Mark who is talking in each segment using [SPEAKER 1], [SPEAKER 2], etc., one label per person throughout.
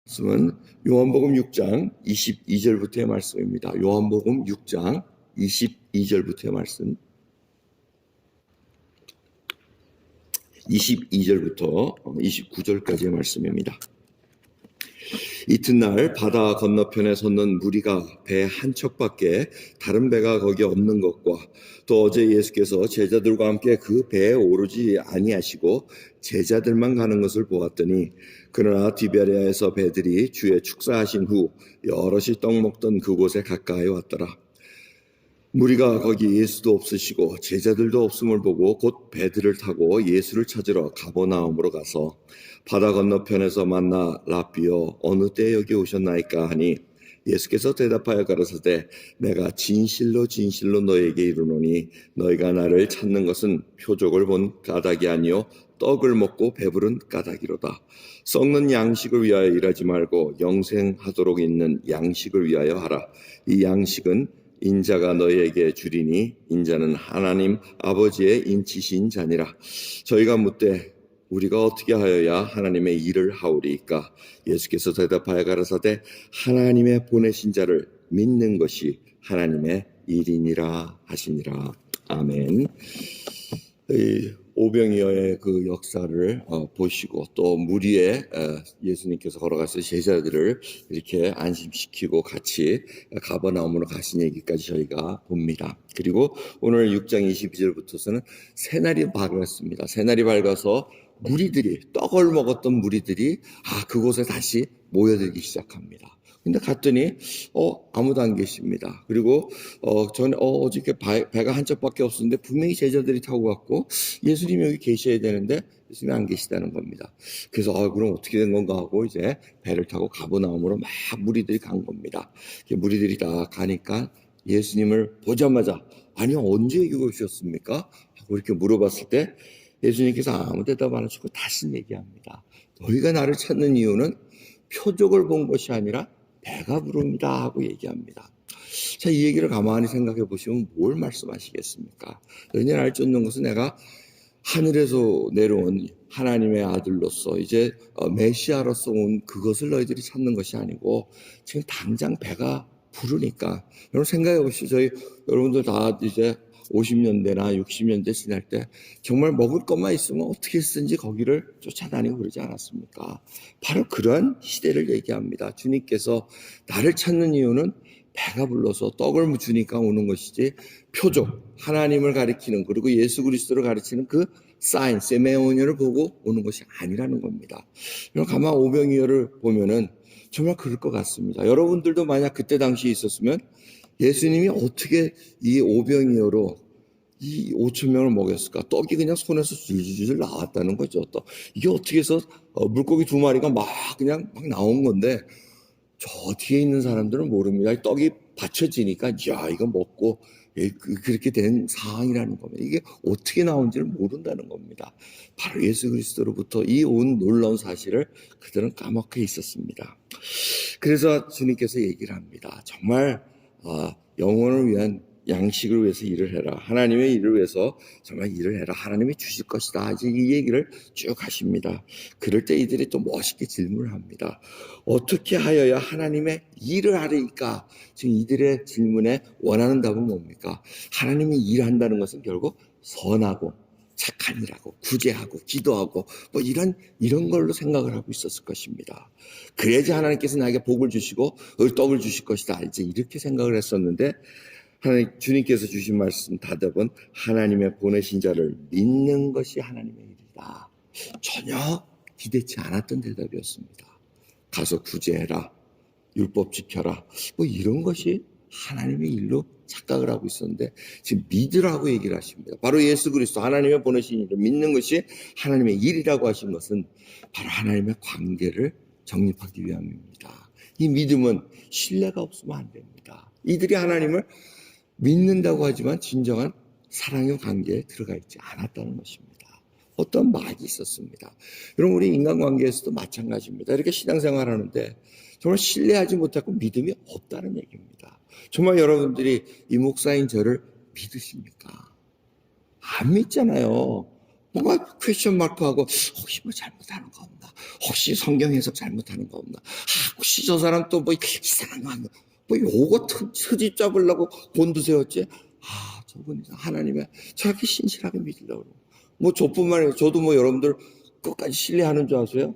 [SPEAKER 1] 말씀은 요한복음 6장 22절부터의 말씀입니다. 요한복음 6장 22절부터의 말씀, 22절부터 29절까지의 말씀입니다. 이튿날 바다 건너편에 섰는 무리가 배 한 척밖에 다른 배가 거기 없는 것과 또 어제 예수께서 제자들과 함께 그 배에 오르지 아니하시고 제자들만 가는 것을 보았더니, 그러나 디베랴에서 배들이 주의 축사하신 후 여럿이 떡 먹던 그곳에 가까이 왔더라. 무리가 거기 예수도 없으시고 제자들도 없음을 보고 곧 배들을 타고 예수를 찾으러 가버나움으로 가서 바다 건너편에서 만나 랍비여 어느 때 여기 오셨나이까 하니, 예수께서 대답하여 가라사대 내가 진실로 진실로 너희에게 이르노니 너희가 나를 찾는 것은 표적을 본 까닭이 아니요 떡을 먹고 배부른 까닭이로다. 썩는 양식을 위하여 일하지 말고 영생하도록 있는 양식을 위하여 하라. 이 양식은 인자가 너희에게 주리니 인자는 하나님 아버지의 인치신 자니라. 저희가 묻되 우리가 어떻게 하여야 하나님의 일을 하오리이까? 예수께서 대답하여 가라사대 하나님의 보내신 자를 믿는 것이 하나님의 일이니라 하시니라. 아멘. 오병이어의 그 역사를 보시고 또 무리에 예수님께서 걸어가서 제자들을 이렇게 안심시키고 같이 가버나움으로 가신 얘기까지 저희가 봅니다. 그리고 오늘 6장 22절부터서는 새날이 밝았습니다. 새날이 밝아서 무리들이, 떡을 먹었던 무리들이 그곳에 다시 모여들기 시작합니다. 근데 갔더니 아무도 안 계십니다. 그리고 저는 어저께 배가 한 척밖에 없었는데 분명히 제자들이 타고 갔고 예수님이 여기 계셔야 되는데 예수님이 안 계시다는 겁니다. 그래서 그럼 어떻게 된 건가 하고 이제 배를 타고 가버나움으로 막 무리들이 간 겁니다. 무리들이 다 가니까 예수님을 보자마자 아니 언제 여기 오셨습니까? 하고 이렇게 물어봤을 때 예수님께서 아무 대답 안 하시고 다시 얘기합니다. 너희가 나를 찾는 이유는 표적을 본 것이 아니라 배가 부릅니다 하고 얘기합니다. 자, 이 얘기를 가만히 생각해 보시면 뭘 말씀하시겠습니까? 너희는 나를 쫓는 것은 내가 하늘에서 내려온 하나님의 아들로서 이제 메시아로서 온 그것을 너희들이 찾는 것이 아니고 지금 당장 배가 부르니까. 여러분 생각해 보시죠. 여러분들 다 이제 50년대나 60년대 지날 때 정말 먹을 것만 있으면 어떻게 쓰든지 거기를 쫓아다니고 그러지 않았습니까? 바로 그런 시대를 얘기합니다. 주님께서 나를 찾는 이유는 배가 불러서 떡을 주니까 오는 것이지 표적, 하나님을 가리키는 그리고 예수 그리스도를 가리키는 그 사인, 세메오니를 보고 오는 것이 아니라는 겁니다. 가만 오병이어를 보면은 정말 그럴 것 같습니다. 여러분들도 만약 그때 당시에 있었으면 예수님이 어떻게 이 오병이어로 이 5천 명을 먹였을까? 떡이 그냥 손에서 줄줄줄 나왔다는 거죠. 또 이게 어떻게 해서 물고기 2마리가 막 그냥 막 나온 건데 저 뒤에 있는 사람들은 모릅니다. 떡이 받쳐지니까 야 이거 먹고 그렇게 된 상황이라는 겁니다. 이게 어떻게 나온지를 모른다는 겁니다. 바로 예수 그리스도로부터 이 온 놀라운 사실을 그들은 까먹고 있었습니다. 그래서 주님께서 얘기를 합니다. 정말 영혼을 위한 양식을 위해서 일을 해라. 하나님의 일을 위해서 정말 일을 해라. 하나님이 주실 것이다. 이 얘기를 쭉 하십니다. 그럴 때 이들이 또 멋있게 질문을 합니다. 어떻게 하여야 하나님의 일을 하리까? 지금 이들의 질문에 원하는 답은 뭡니까? 하나님이 일한다는 것은 결국 선하고 착한 일하고 구제하고 기도하고 뭐 이런 걸로 생각을 하고 있었을 것입니다. 그래야지 하나님께서 나에게 복을 주시고 떡을 주실 것이다. 이제 이렇게 생각을 했었는데 주님께서 주신 말씀 답은 하나님의 보내신 자를 믿는 것이 하나님의 일이다. 전혀 기대치 않았던 대답이었습니다. 가서 구제해라. 율법 지켜라. 뭐 이런 것이 하나님의 일로 착각을 하고 있었는데 지금 믿으라고 얘기를 하십니다. 바로 예수 그리스도 하나님의 보내신 일을 믿는 것이 하나님의 일이라고 하신 것은 바로 하나님의 관계를 정립하기 위함입니다. 이 믿음은 신뢰가 없으면 안 됩니다. 이들이 하나님을 믿는다고 하지만 진정한 사랑의 관계에 들어가 있지 않았다는 것입니다. 어떤 막이 있었습니다. 여러분 우리 인간관계에서도 마찬가지입니다. 이렇게 신앙생활 하는데 정말 신뢰하지 못하고 믿음이 없다는 얘기입니다. 정말 여러분들이 이 목사인 저를 믿으십니까? 안 믿잖아요. 뭔가 퀘스천 마크하고 혹시 뭐 잘못하는 거 없나? 혹시 성경 해석 잘못하는 거 없나? 혹시 저 사람 또 뭐 이상한 거 하는 뭐 요거 트집 잡으려고 곤두세웠지? 저분이 하나님의 저렇게 신실하게 믿으려고 그러고. 뭐 저뿐만 아니라 저도 뭐 여러분들 끝까지 신뢰하는 줄 아세요?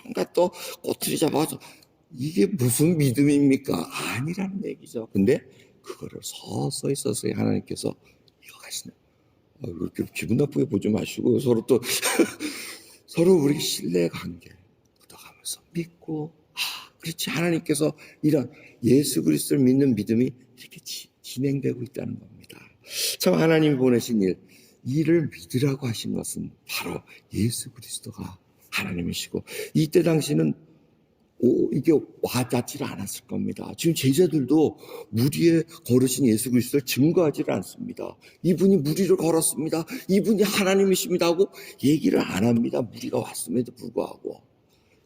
[SPEAKER 1] 뭔가 또 꼬투리 잡아서 이게 무슨 믿음입니까? 아니라는 얘기죠. 근데 그거를 서서히 하나님께서 이어가시는. 그렇게 기분 나쁘게 보지 마시고 서로 또 서로 우리 신뢰 관계 묻어가면서 믿고 그렇지 하나님께서 이런 예수 그리스도를 믿는 믿음이 이렇게 진행되고 있다는 겁니다. 참 하나님이 보내신 일을 믿으라고 하신 것은 바로 예수 그리스도가 하나님이시고 이때 당시는 이게 와닿지를 않았을 겁니다. 지금 제자들도 무리에 걸으신 예수 그리스도를 증거하지를 않습니다. 이분이 무리를 걸었습니다. 이분이 하나님이십니다 하고 얘기를 안 합니다. 무리가 왔음에도 불구하고.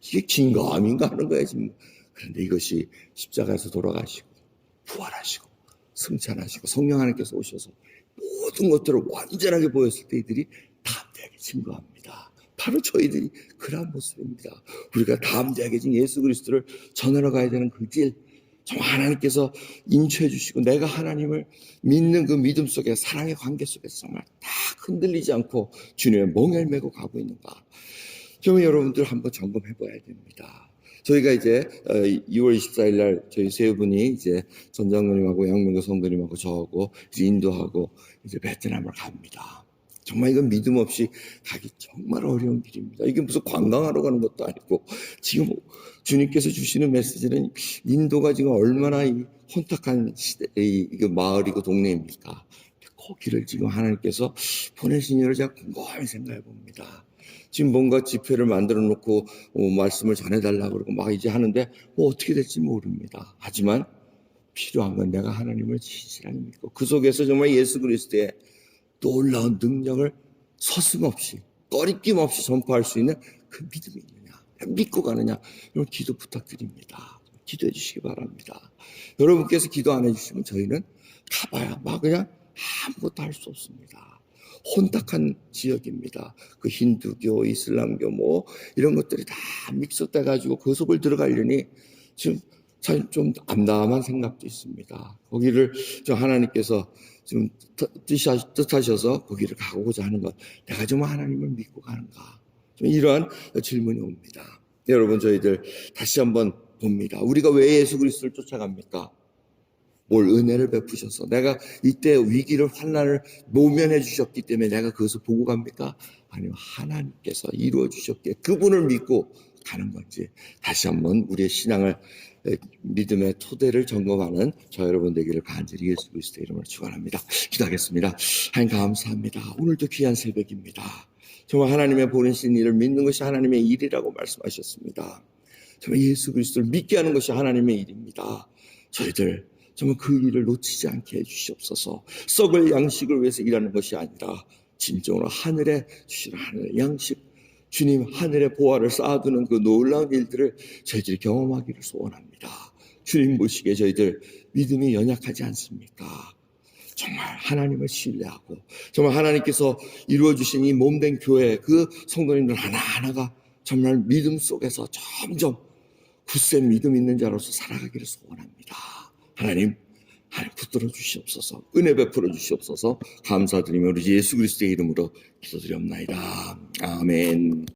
[SPEAKER 1] 이게 긴가민가 하는 거예요 지금. 그런데 이것이 십자가에서 돌아가시고 부활하시고 승천하시고 성령 하나님께서 오셔서 모든 것들을 완전하게 보였을 때 이들이 담대하게 증거합니다. 바로 저희들이 그런 모습입니다. 우리가 담대하게 지금 예수 그리스도를 전하러 가야 되는 그 길, 정말 하나님께서 인초해 주시고 내가 하나님을 믿는 그 믿음 속에 사랑의 관계 속에서 정말 딱 흔들리지 않고 주님의 멍에를 메고 가고 있는가. 정말 여러분들 한번 점검해 봐야 됩니다. 저희가 이제 2월 24일 날 저희 세 분이 이제 전장로님하고 양명교 성도님하고 저하고 이제 인도하고 이제 베트남을 갑니다. 정말 이건 믿음 없이 가기 정말 어려운 길입니다. 이게 무슨 관광하러 가는 것도 아니고 지금 주님께서 주시는 메시지는 인도가 지금 얼마나 이 혼탁한 시대, 이게 마을이고 동네입니까? 거기를 지금 하나님께서 보내신 일을 제가 곰곰이 생각해 봅니다. 지금 뭔가 집회를 만들어 놓고 말씀을 전해달라고 그러고 막 이제 하는데 뭐 어떻게 될지 모릅니다. 하지만 필요한 건 내가 하나님을 진실하게 믿고 그 속에서 정말 예수 그리스도의 놀라운 능력을 서슴없이 꺼리낌 없이 전파할 수 있는 그 믿음이 있느냐, 믿고 가느냐, 이런 기도 부탁드립니다. 기도해 주시기 바랍니다. 여러분께서 기도 안 해주시면 저희는 가봐야 막 그냥 아무것도 할 수 없습니다. 혼탁한 지역입니다. 그 힌두교, 이슬람교 뭐 이런 것들이 다 믹스돼 가지고 그 속을 들어가려니 지금 좀 암담한 생각도 있습니다. 거기를 하나님께서 지금 뜻하셔서 거기를 가고자 하는 것, 내가 정말 하나님을 믿고 가는가? 좀 이러한 질문이 옵니다. 여러분 저희들 다시 한번 봅니다. 우리가 왜 예수 그리스도를 쫓아갑니까? 뭘 은혜를 베푸셔서 내가 이때 위기를 환난을 모면해 주셨기 때문에 내가 그것을 보고 갑니까? 아니면 하나님께서 이루어 주셨기에 그분을 믿고 가는 건지 다시 한번 우리의 신앙을 믿음의 토대를 점검하는 저 여러분 되기를 간절히 예수 그리스도의 이름으로 축원합니다. 기도하겠습니다. 하나님 감사합니다. 오늘도 귀한 새벽입니다. 정말 하나님의 보내신 일을 믿는 것이 하나님의 일이라고 말씀하셨습니다. 정말 예수 그리스도를 믿게 하는 것이 하나님의 일입니다. 저희들 정말 그 일을 놓치지 않게 해주시옵소서. 썩을 양식을 위해서 일하는 것이 아니라 진정으로 하늘에 주시는 하늘의 양식, 주님 하늘의 보화를 쌓아두는 그 놀라운 일들을 저희들이 경험하기를 소원합니다. 주님 보시기에 저희들 믿음이 연약하지 않습니까? 정말 하나님을 신뢰하고 정말 하나님께서 이루어주신 이 몸된 교회 그 성도님들 하나하나가 정말 믿음 속에서 점점 굳센 믿음 있는 자로서 살아가기를 소원합니다. 하나님 붙들어 주시옵소서. 은혜 베풀어 주시옵소서. 감사드리며 우리 예수 그리스도의 이름으로 기도드리옵나이다. 아멘.